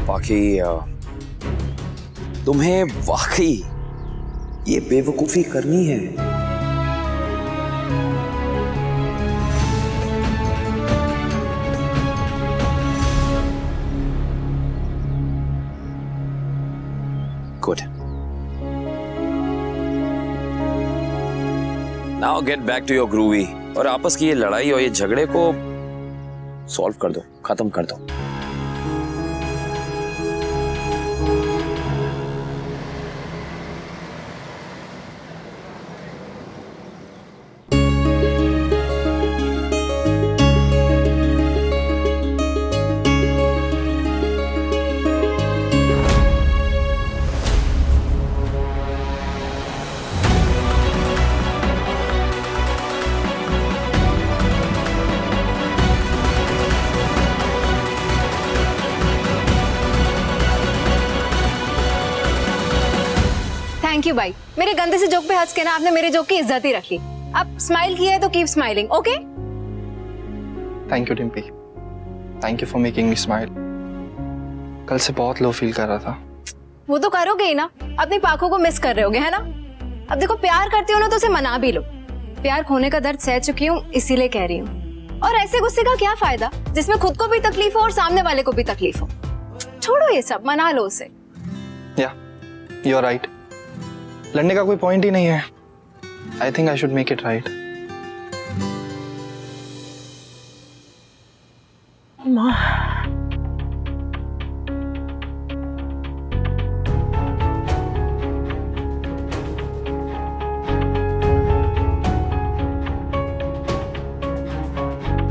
बाकी तुम्हें वाकई ये बेवकूफी करनी है? Good. Now get back to your groovy और आपस की ये लड़ाई और ये झगड़े को सॉल्व कर दो, खत्म कर दो। थैंक यू भाई, मेरे गंदे से जोक पे हंस के ना आपने मेरे जोक की इज्जत ही रखी। अब स्माइल किया है तो keep smiling, okay? Thank you Dimpy, thank you for making me smile. कल से बहुत लो फील कर रहा था। वो तो करोगे ही ना, अपनी पाखों को मिस कर रहे होगे, है ना? अब देखो, प्यार करती हो ना तो उसे मना भी लो। प्यार खोने का दर्द सह चुकी हूँ, इसीलिए कह रही हूँ। और ऐसे गुस्से का क्या फायदा जिसमें खुद को भी तकलीफ हो और सामने वाले को भी तकलीफ हो। छोड़ो ये सब, मना लो उसे। या यू आर राइट, लड़ने का कोई पॉइंट ही नहीं है। I think I should make it right.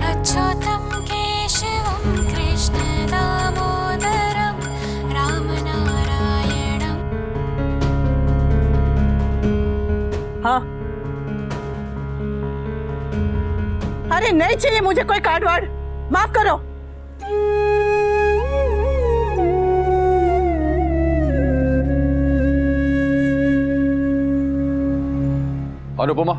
अच्युतं केशवं कृष्णदामोदरं रामनारायणं। हाँ, अरे नहीं चाहिए मुझे कोई कार्ड वार्ड, माफ करो। अनुपमा,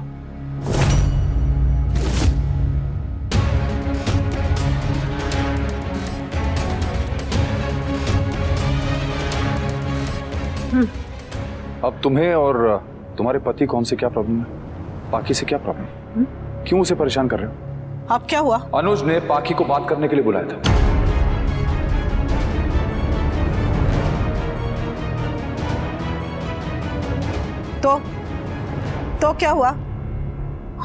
अब तुम्हें और तुम्हारे पति कौन से क्या प्रॉब्लम है? पाखी से क्या प्रॉब्लम? क्यों उसे परेशान कर रहे हो? अब क्या हुआ? अनुज ने पाखी को बात करने के लिए बुलाया था। तो क्या हुआ?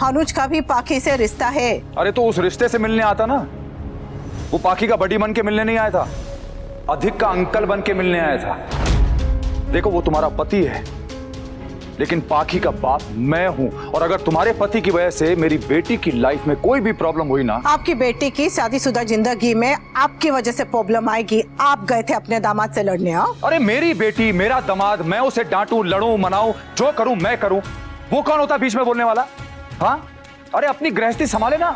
अनुज का भी पाखी से रिश्ता है। अरे तो उस रिश्ते से मिलने आता ना। वो पाखी का बड़ी बन के मिलने नहीं आया था, अधिक का अंकल बन के मिलने आया था। देखो, वो तुम्हारा पति है, लेकिन पाखी का बाप मैं हूं। और अगर तुम्हारे पति की वजह से मेरी बेटी की लाइफ में कोई भी प्रॉब्लम हुई ना। आपकी बेटी की शादीशुदा जिंदगी में आपकी वजह से प्रॉब्लम आएगी। आप गए थे अपने दामाद से लड़ने। अरे मेरी बेटी, मेरा दामाद, मैं उसे डांटूं, लड़ूं, मनाऊं, जो करूं मैं करूं, वो कौन होता बीच में बोलने वाला? हाँ, अरे अपनी गृहस्थी संभाले ना।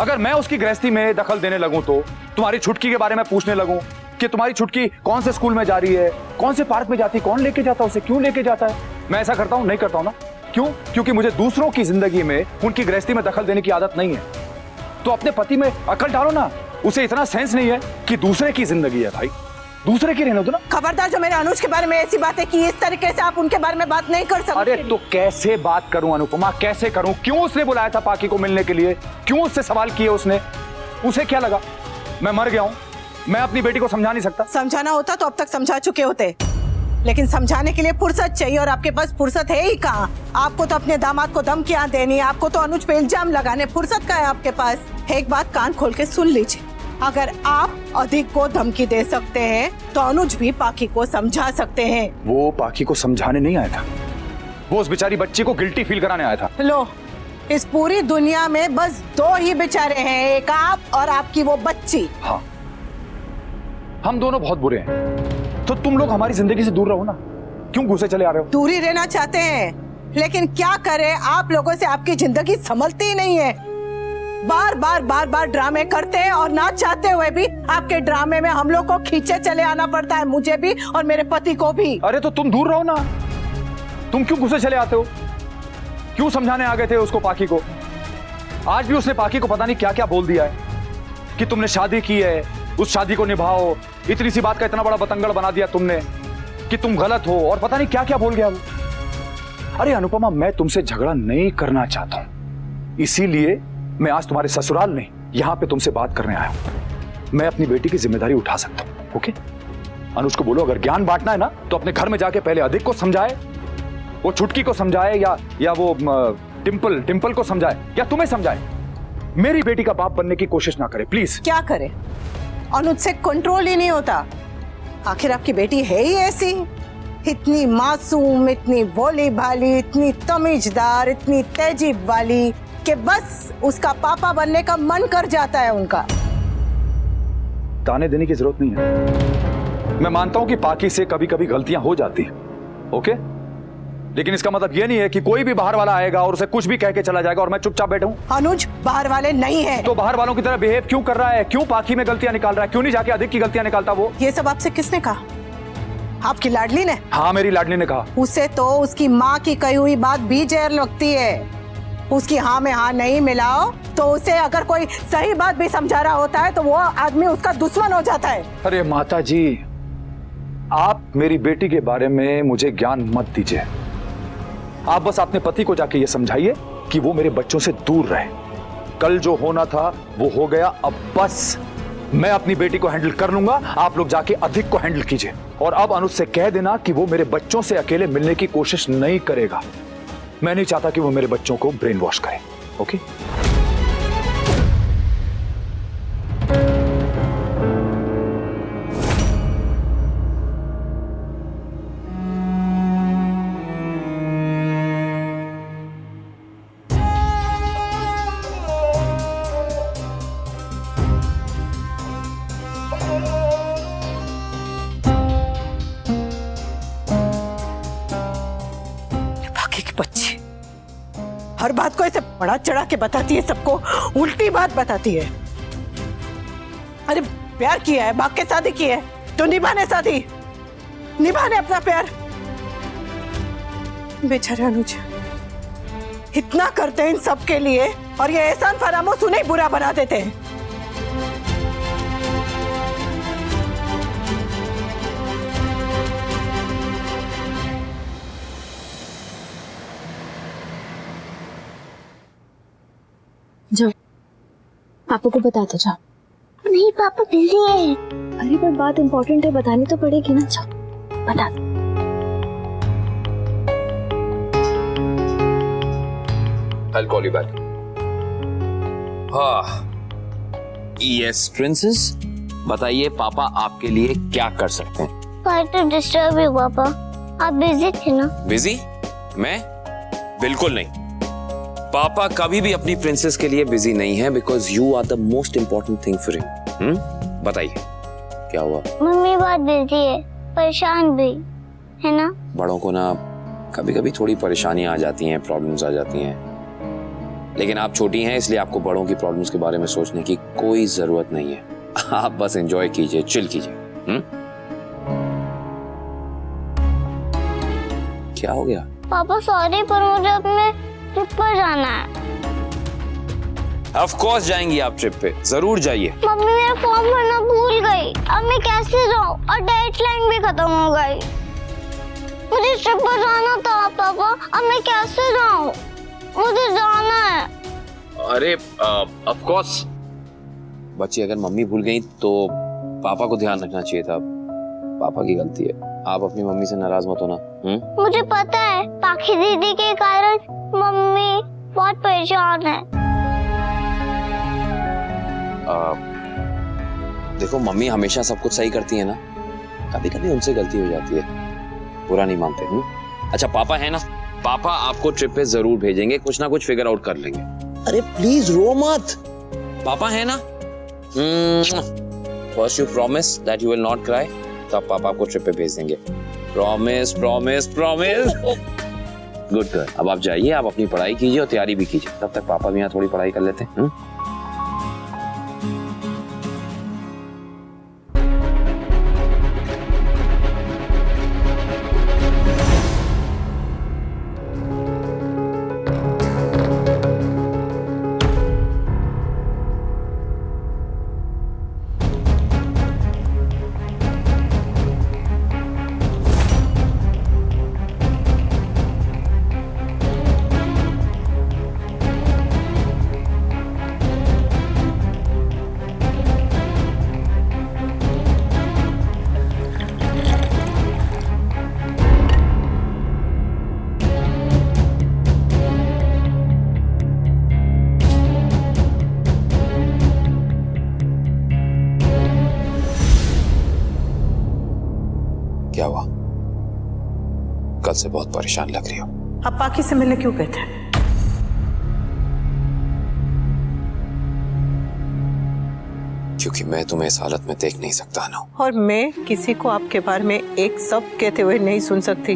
अगर मैं उसकी गृहस्थी में दखल देने लगूं तो तुम्हारी छुटकी के बारे में पूछने लगूं कि तुम्हारी छुटकी कौन से स्कूल में जा रही है, कौन से पार्क में जाती, कौन लेके जाता, उसे क्यों लेके जाता है। मैं ऐसा करता हूं? नहीं करता हूं ना। क्यों? क्योंकि मुझे दूसरों की जिंदगी में, उनकी गृहस्थी में दखल देने की आदत नहीं है। तो अपने पति में अकल डालो ना। उसे इतना सेंस नहीं है कि दूसरे की जिंदगी है भाई, दूसरे की रहने दो ना। खबरदार, जो मेरे अनुज के बारे में ऐसी बातें की, इस तरीके से आप उनके बारे में बात नहीं कर सकते। अरे तो कैसे बात करूं अनुपमा, कैसे करूं? क्यों उसने बुलाया था पाखी को मिलने के लिए? क्यों उससे सवाल किए उसने? उसे क्या लगा मैं मर गया हूं? मैं अपनी बेटी को समझा नहीं सकता? समझाना होता तो अब तक समझा चुके होते, लेकिन समझाने के लिए फुर्सत चाहिए और आपके पास फुर्सत है ही कहाँ। आपको तो अपने दामाद को धमकियां देनी, आपको तो अनुज पे इल्जाम लगाने, फुर्सत का है आपके पास? एक बात कान खोल के सुन लीजिए, अगर आप अधिक को धमकी दे सकते हैं तो अनुज भी पाखी को समझा सकते हैं। वो पाखी को समझाने नहीं आया था, वो उस बेचारी बच्ची को गिल्टी फील कराने आया था। लो, इस पूरी दुनिया में बस दो ही बेचारे हैं, एक आप और आपकी वो बच्ची। हाँ, हम दोनों बहुत बुरे हैं, तो तुम लोग हमारी जिंदगी से दूर रहो ना। क्यों घुसे चले आ रहे हो? दूरी रहना चाहते हैं, लेकिन क्या करें, आप लोगों से आपकी जिंदगी संभलती ही नहीं है। बार बार ड्रामे करते हैं और ना चाहते हुए भी आपके ड्रामे में हम लोग को खींचे चले आना पड़ता है, मुझे भी और मेरे पति को भी। अरे तो तुम दूर रहो ना। तुम क्यों घुसे चले आते हो? क्यों समझाने आ गए थे उसको, पाखी को? आज भी उसने पाखी को पता नहीं क्या क्या बोल दिया है कि तुमने शादी की है, उस शादी को निभाओ। इतनी सी बात का इतना बड़ा बतंगड़ बना दिया तुमने कि तुम गलत हो और पता नहीं क्या क्या बोल गया वो। अरे अनुपमा, मैं तुमसे झगड़ा नहीं करना चाहता हूं, इसीलिए मैं आज तुम्हारे ससुराल नहीं यहां पे तुमसे बात करने आया हूं। मैं अपनी बेटी की जिम्मेदारी उठा सकता हूं। ओके, अनुज को बोलो अगर ज्ञान बांटना है ना तो अपने घर में जाके पहले अधिक को समझाए, वो छुटकी को समझाए या वो टिम्पल को समझाए या तुम्हें समझाए। मेरी बेटी का बाप बनने की कोशिश ना करे प्लीज। क्या करे, अनुज से कंट्रोल ही नहीं होता। आखिर आपकी बेटी है ही ऐसी, इतनी मासूम, इतनी भोली भाली, इतनी तमीजदार, इतनी तहजीब वाली कि बस उसका पापा बनने का मन कर जाता है उनका। ताने देने की जरूरत नहीं है। मैं मानता हूं कि पाकी से कभी कभी गलतियां हो जाती हैं, ओके, लेकिन इसका मतलब यह नहीं है कि कोई भी बाहर वाला आएगा और उसे कुछ भी कह के चला जाएगा और मैं चुपचाप बैठूं। अनुज बाहर वाले नहीं है तो बाहर वालों की तरह बिहेव क्यों कर रहा है? क्यों पाकी में गलतियां निकाल रहा है? क्यों नहीं जाके अधिक की गलतियां निकालता वो? ये सब आपसे किसने कहा? आपकी लाडली ने? हाँ, मेरी लाडली ने कहा। उसे तो उसकी माँ की कही हुई बात भी जहर लगती है। उसकी हाँ में हाँ नहीं मिलाओ तो उसे अगर कोई सही बात भी समझा रहा होता है तो वो आदमी उसका दुश्मन हो जाता है। अरे माता जी, आप मेरी बेटी के बारे में मुझे ज्ञान मत दीजिए। आप बस अपने पति को जाके ये समझाइए कि वो मेरे बच्चों से दूर रहे। कल जो होना था वो हो गया, अब बस मैं अपनी बेटी को हैंडल कर लूंगा। आप लोग जाके अधिक को हैंडल कीजिए और अब अनुज से कह देना कि वो मेरे बच्चों से अकेले मिलने की कोशिश नहीं करेगा। मैं नहीं चाहता कि वो मेरे बच्चों को ब्रेन वॉश करे। ओके? बच्ची हर बात को ऐसे बड़ा चढ़ा के बताती है, सबको उल्टी बात बताती है। अरे प्यार किया है, भाग के शादी की है तो निभाने शादी, निभाने अपना प्यार। बेचारे अनुज इतना करते हैं इन सब के लिए और ये एहसान फरामोश उन्हें बुरा बना देते हैं। जाओ, पापा को बता दो, जाओ। नहीं पापा बिजी है। अरे पर बात इम्पोर्टेंट है, बतानी तो पड़ेगी ना। जाओ बता दो। I'll call you back. हाँ, yes princess, बताइए पापा आपके लिए क्या कर सकते हैं? पर तो डिस्टर्ब है पापा, आप बिजी थे ना? बिजी? मैं? बिल्कुल नहीं। पापा कभी भी अपनी प्रिंसेस के लिए बिजी नहीं है because you are the most important thing for him. बताइए क्या हुआ? मम्मी बहुत बिजी है, परेशान भी है ना? बड़ों को ना कभी कभी थोड़ी परेशानियां आ जाती हैं, प्रॉब्लम्स आ जाती हैं, लेकिन आप छोटी हैं इसलिए आपको बड़ों की प्रॉब्लम्स के बारे में सोचने की कोई जरूरत नहीं है। आप बस एंजॉय कीजिए, चिल कीजिए। क्या हो गया? पापा सॉरी पर मुझे अपने ट्रिप पर जाना है। ऑफ कोर्स जाएंगी आप ट्रिप पे, जरूर जाइए। मम्मी मेरा फॉर्म भरना भूल गई, अब मैं कैसे जाऊँ और डेडलाइन भी खत्म हो गई। मुझे ट्रिप पर जाना था पापा, अब मैं कैसे जाऊँ? मुझे जाना है। अरे ऑफ कोर्स बच्ची, अगर मम्मी भूल गई तो पापा को ध्यान रखना चाहिए था। पापा की गलती है, आप अपनी मम्मी से नाराज मत होना। मुझे पता है पाखी दीदी के कारण मम्मी बहुत परेशान है। देखो मम्मी हमेशा सब कुछ सही करती है ना, कभी कभी उनसे गलती हो जाती है, बुरा नहीं मानते। अच्छा पापा है ना, पापा आपको ट्रिप पे जरूर भेजेंगे, कुछ ना कुछ फिगर आउट कर लेंगे। अरे प्लीज रो मत, पापा है ना। First you promise that you will not cry, तब पापा आपको ट्रिप पे भेज देंगे। Promise promise promise. Good girl, अब आप जाइए, आप अपनी पढ़ाई कीजिए और तैयारी भी कीजिए, तब तक पापा भी यहाँ थोड़ी पढ़ाई कर लेते हैं। क्या हुआ? कल से बहुत परेशान लग रही हो। आप पाकी से मिलने क्यों गए थे? क्योंकि मैं तुम्हें इस हालत में देख नहीं सकता अनु। और मैं किसी को आपके बारे में एक सब कहते हुए नहीं सुन सकती,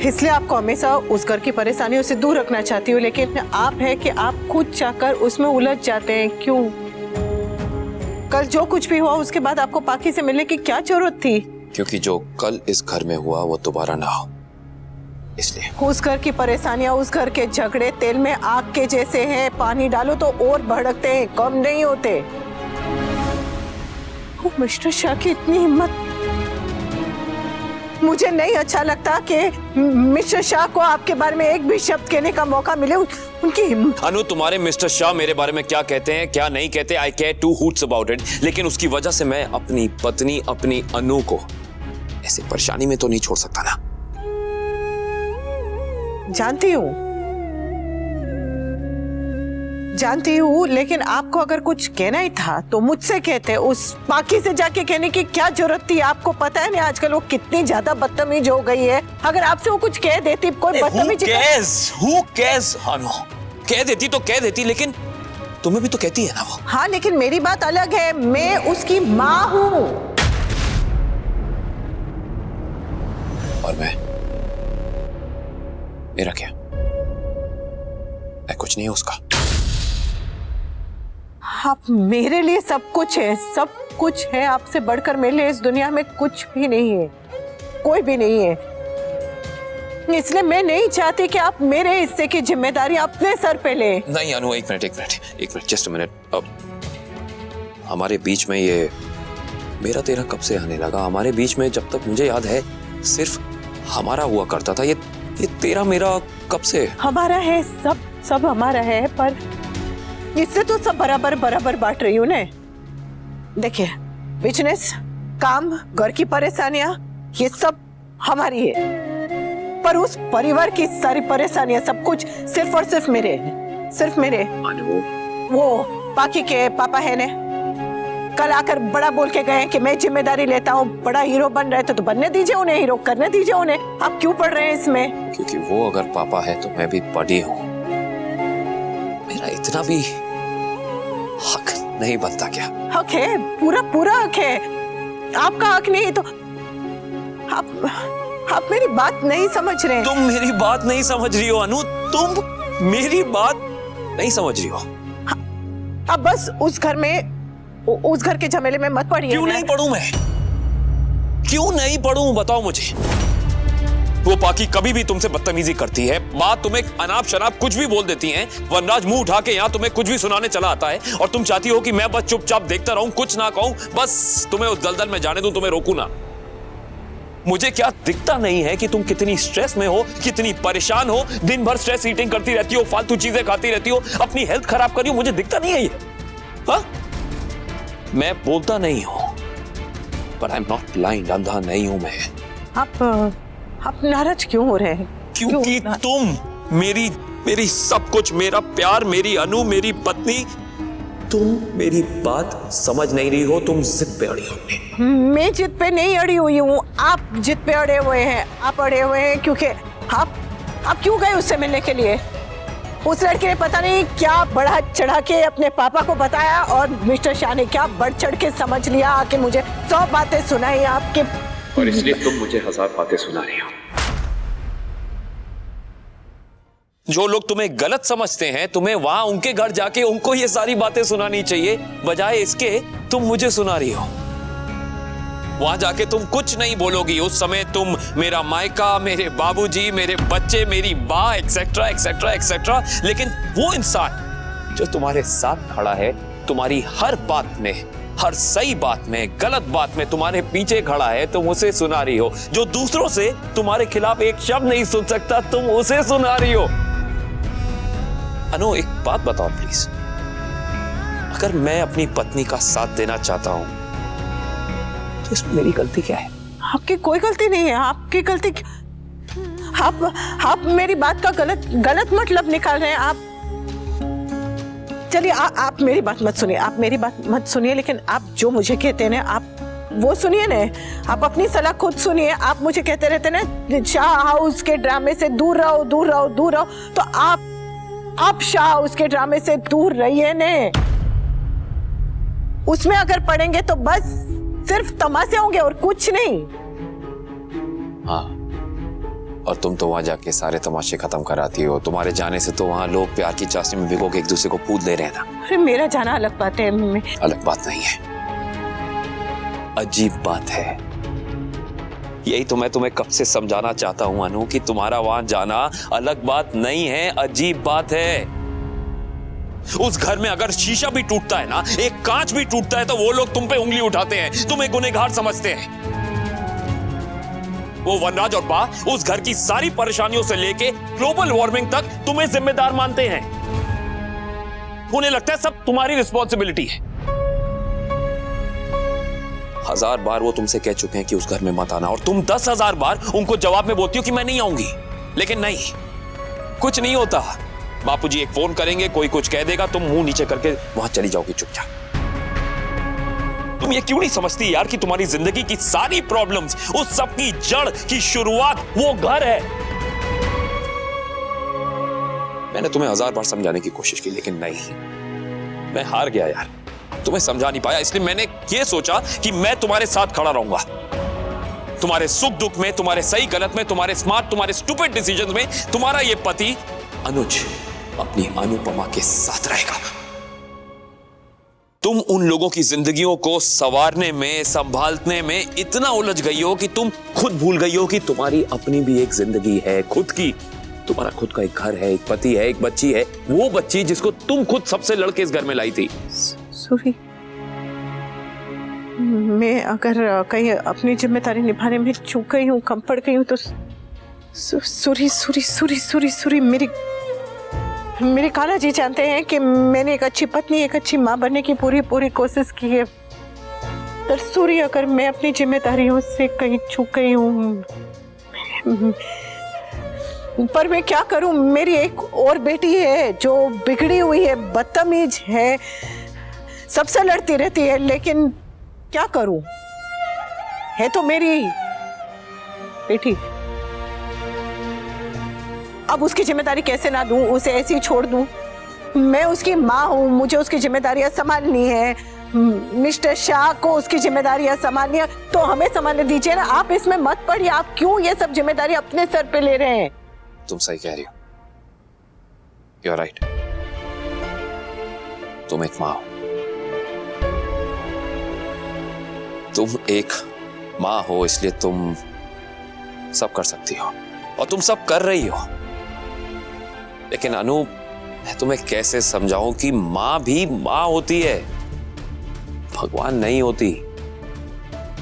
इसलिए आपको हमेशा उस घर की परेशानियों से दूर रखना चाहती हूँ। लेकिन आप है कि आप खुद चाहकर उसमें उलझ जाते हैं। क्यों? कल जो कुछ भी हुआ उसके बाद आपको पाकी से मिलने की क्या जरूरत थी? क्योंकि जो कल इस घर में हुआ वो दोबारा ना हो, इसलिए। उस घर की परेशानियां, उस घर के झगड़े तेल में आग के जैसे हैं। पानी डालो तो और भड़कते हैं, कम नहीं होते। ओ, मिस्टर शाह की इतनी हिम्मत। मुझे नहीं अच्छा लगता कि मिस्टर शाह को आपके बारे में एक भी शब्द कहने का मौका मिले। उनकी हिम्मत। अनु, तुम्हारे मिस्टर शाह मेरे बारे में क्या कहते हैं क्या नहीं कहते, आई केयर टू हूट्स अबाउट इट, लेकिन उसकी वजह से मैं अपनी पत्नी, अपनी अनु को ऐसे परेशानी में तो नहीं छोड़ सकता ना। जानती हूँ, लेकिन आपको अगर कुछ कहना ही था तो मुझसे कहते। उस पाकी से जाके कहने की क्या जरूरत थी? आपको पता है ना आजकल वो कितनी ज्यादा बदतमीज हो गई है। अगर आपसे वो कुछ कह देती, कोई बदतमीज Who cares? अनु, कह देती तो कह देती, लेकिन तुम्हें भी तो कहती है ना वो। हाँ, लेकिन मेरी बात अलग है। मैं उसकी माँ हूँ। और मेरा क्या? मैं कुछ नहीं हूं उसका। आप मेरे लिए सब कुछ है, सब कुछ है। आपसे बढ़कर मेरे लिए इस दुनिया में कुछ भी नहीं है, कोई भी नहीं है। इसलिए मैं नहीं चाहती कि आप मेरे हिस्से की जिम्मेदारी अपने सर पे ले। नहीं अनु, एक मिनट, जस्ट अ मिनट। अब हमारे बीच में ये मेरा तेरा कब से आने लगा? हमारे बीच में जब तक मुझे याद है सिर्फ हमारा हुआ करता था। ये तेरा मेरा कब से? हमारा है, सब हमारा है, पर इससे तो सब बराबर बांट रही हूँ ना। देखिए, बिजनेस, काम, घर की परेशानियां, ये सब हमारी है, पर उस परिवार की सारी परेशानियां, सब कुछ सिर्फ और सिर्फ मेरे हैं, सिर्फ मेरे। वो बाकी के पापा है ने कल आकर बड़ा बोल के गए कि मैं जिम्मेदारी लेता हूँ, बड़ा हीरो बन रहे थे तो बनने दीजिए उन्हें, हीरो करने दीजिए उन्हें। आप क्यों पढ़ रहे हैं इसमें? क्योंकि वो अगर पापा है तो मैं भी पढ़ी हूँ। मेरा इतना भी हक नहीं बनता क्या? हक है, पूरा हक है। आपका हक नहीं तो आप मेरी बात नहीं समझ रहे हैं। तुम मेरी बात नहीं समझ रही हो अनु, तुम मेरी बात नहीं समझ रही हो। अब बस उस घर के झमेले में मत पड़िए। क्यों नहीं पढ़ूं मैं? क्यों नहीं पढ़ूं बताओ मुझे। वो पाकी कभी भी तुमसे बदतमीजी करती है, बात तुम्हें अनाप शनाप कुछ भी बोल देती हैं। वनराज मुंह उठा के यहाँ तुम्हें कुछ भी सुनाने चला आता है और तुम चाहती हो कि मैं बस चुपचाप देखता रहूं, कुछ ना कहूं, बस तुम्हें उस दलदल में जाने दूं, तुम्हें रोकूं ना। मुझे क्या दिखता नहीं है कि तुम कितनी स्ट्रेस में हो, कितनी परेशान हो, दिन भर स्ट्रेस ईटिंग करती रहती हो, फालतू चीजें खाती रहती हो, अपनी हेल्थ खराब कर रही हो। मुझे दिखता नहीं है ये? हाँ? मैं बोलता नहीं हूं, पर आई एम नॉट ब्लाइंड, अंधा नहीं हूं मैं। आप नाराज क्यों हो रहे हैं? क्योंकि तुम मेरी सब कुछ, मेरा प्यार, मेरी अनु, मेरी पत्नी, तुम मेरी बात समझ नहीं रही हो। तुम जिद पे अड़ी हो। मैं जिद पे नहीं अड़ी हुई हूँ, आप जिद पे अड़े हुए हैं। आप अड़े हुए हैं क्योंकि आप क्यों गए उससे मिलने के लिए? उस लड़के ने पता नहीं क्या बढ़ा चढ़ा के अपने पापा को बताया और मिस्टर शाह ने क्या बढ़ चढ़ के समझ लिया, आके मुझे 100 बातें सुनाई आपके, और इसलिए तुम मुझे 1000 बातें सुना रही हो। जो लोग तुम्हें गलत समझते हैं, तुम्हें वहां उनके घर जाके उनको ये सारी बातें सुनानी चाहिए, बजाय इसके तुम मुझे सुना रही हो। वहां जाके तुम कुछ नहीं बोलोगी, उस समय तुम मेरा मायका, मेरे बाबूजी, मेरे बच्चे, मेरी माँ, एक्सेट्रा एक्सेट्रा एक्सेट्रा। लेकिन वो इंसान जो तुम्हारे साथ खड़ा है, तुम्हारी हर बात में, हर सही बात में, गलत बात में तुम्हारे पीछे खड़ा है, तुम उसे सुना रही हो। जो दूसरों से तुम्हारे खिलाफ एक शब्द नहीं सुन सकता, तुम उसे सुना रही हो। अनु, एक बात बताओ प्लीज, अगर मैं अपनी पत्नी का साथ देना चाहता हूं तो इसमें मेरी गलती क्या है? आपकी कोई गलती नहीं है। आपकी गलती, आप मेरी बात का गलत मतलब निकाल रहे हैं। आप चलिए, आप मेरी बात मत सुनिए, आप मेरी बात मत सुनिए, लेकिन आप जो मुझे कहते हैं ना, वो सुनिए ना, आप अपनी सलाह खुद सुनिए। आप मुझे कहते रहते ना शाह हाउस के ड्रामे से दूर रहो, दूर रहो, दूर रहो, तो आप शाह हाउस के ड्रामे से दूर रहिए ने। उसमें अगर पढ़ेंगे तो बस सिर्फ तमाशे होंगे और कुछ नहीं। हाँ, और तुम तो वहां जाके सारे तमाशे खत्म कराती हो। तुम्हारे जाने से तो वहां लोग प्यार की चाशनी में भिगो के एक दूसरे को पूज ले रहे हैं ना। अरे मेरा जाना अलग बात है। अलग बात नहीं है, अजीब बात है। यही तो मैं तुम्हें कब से समझाना चाहता हूं अनु कि तुम्हारा वहां जाना अलग बात नहीं है, अजीब बात है। उस घर में अगर शीशा भी टूटता है ना, एक कांच भी टूटता है, तो वो लोग तुम पे उंगली उठाते हैं, तुम्हें गुनहगार समझते हैं। वो वनराज और बा उस घर की सारी परेशानियों से लेके ग्लोबल वार्मिंग तक तुम्हें जिम्मेदार मानते हैं। उन्हें लगता है सब तुम्हारी रिस्पॉन्सिबिलिटी है। 1000 बार वो तुमसे कह चुके हैं कि उस घर में मत आना, और तुम 10,000 बार उनको जवाब में बोलती हो कि मैं नहीं आऊंगी। लेकिन नहीं, कुछ नहीं होता। बापूजी एक फोन करेंगे, कोई कुछ कह देगा, तुम मुंह नीचे करके वहां चली जाओगी चुपचाप। तुम ये क्यों नहीं समझती यार कि तुम्हारी जिंदगी की सारी प्रॉब्लम्स, उस सब की जड़ की शुरुआत वो घर है। मैंने तुम्हें 1000 बार समझाने की कोशिश की, लेकिन नहीं, मैं हार गया यार, तुम्हें समझा नहीं पाया। इसलिए मैंने ये सोचा कि मैं तुम्हारे साथ खड़ा रहूंगा, तुम्हारे सुख दुख में, तुम्हारे सही गलत में, तुम्हारे स्मार्ट, तुम्हारे स्टूपिड डिसीजंस में। तुम्हारा ये पति अनुज अपनी अनुपमा के साथ रहेगा। तुम उन लोगों की जिंदगियों को संवारने में, संभालने में इतना उलझ गई हो कि तुम खुद भूल गई हो कि तुम्हारी अपनी भी एक जिंदगी है, खुद की। तुम्हारा खुद का एक घर है, एक पति है, एक बच्ची है, वो बच्ची जिसको तुम खुद सबसे लड़के इस घर में लाई थी। सूरी, मैं अगर कहीं अपनी जिम्मेदारी निभाने में चूक गई हूँ, कम पड़ गई हूँ, तो सूरी सूरी सूरी सूरी सूरी मेरे कान्हा जी जानते हैं कि मैंने एक अच्छी पत्नी, एक अच्छी माँ बनने की पूरी कोशिश की है। पर सूरी, अगर मैं अपनी जिम्मेदारियों से कहीं चूक गई हूँ, पर मैं क्या करूं? मेरी एक और बेटी है जो बिगड़ी हुई है, बदतमीज है, सबसे लड़ती रहती है, लेकिन क्या करूं? है तो मेरी बेटी। अब उसकी जिम्मेदारी कैसे ना दूं, उसे ऐसे ही छोड़ दूं? मैं उसकी माँ हूं, मुझे उसकी जिम्मेदारियां संभालनी है। मिस्टर शाह को उसकी जिम्मेदारियां संभालनी है, तो हमें संभालने दीजिए ना। आप इसमें मत पड़िए। आप क्यों ये सब जिम्मेदारी अपने सर पे ले रहे हैं? तुम सही कह रही हो, यू आर राइट। तुम एक माँ हो, तुम एक माँ हो, इसलिए तुम सब कर सकती हो और तुम सब कर रही हो। लेकिन अनु, मैं तुम्हें कैसे समझाऊं कि माँ भी माँ होती है, भगवान नहीं होती।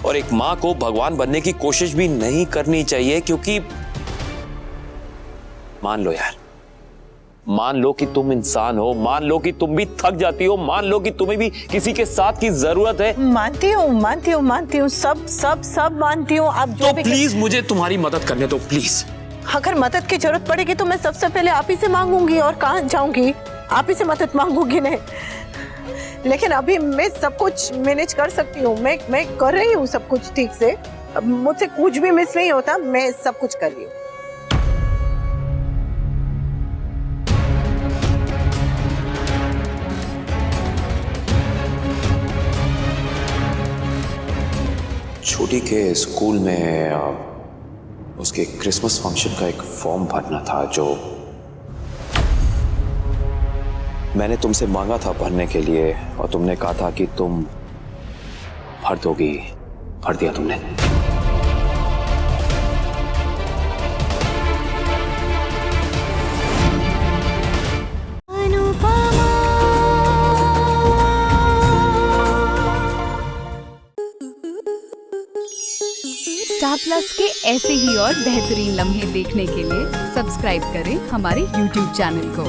और एक माँ को भगवान बनने की कोशिश भी नहीं करनी चाहिए, क्योंकि मान लो यार, मान लो कि तुम इंसान हो, मान लो कि तुम भी थक जाती हो, मान लो कि तुम्हें भी किसी के साथ की जरूरत है। मानती हूँ, सब मानती हूँ। आप तो प्लीज मुझे तुम्हारी मदद करने दो, प्लीज। अगर मदद की जरूरत पड़ेगी तो मैं सबसे पहले आप ही से मांगूंगी, और कहाँ जाऊंगी? आप ही से मदद मांगूंगी नहीं। लेकिन अभी मैं सब कुछ मैनेज कर सकती हूँ। मैं कर रही हूँ सब कुछ ठीक से, मुझसे कुछ भी मिस नहीं होता, मैं सब कुछ कर रही हूँ। छोटी के स्कूल में उसके क्रिसमस फंक्शन का एक फॉर्म भरना था, जो मैंने तुमसे मांगा था भरने के लिए, और तुमने कहा था कि तुम भर दोगी। भर दिया तुमने। स्टार प्लस के ऐसे ही और बेहतरीन लम्हे देखने के लिए सब्सक्राइब करें हमारे YouTube चैनल को।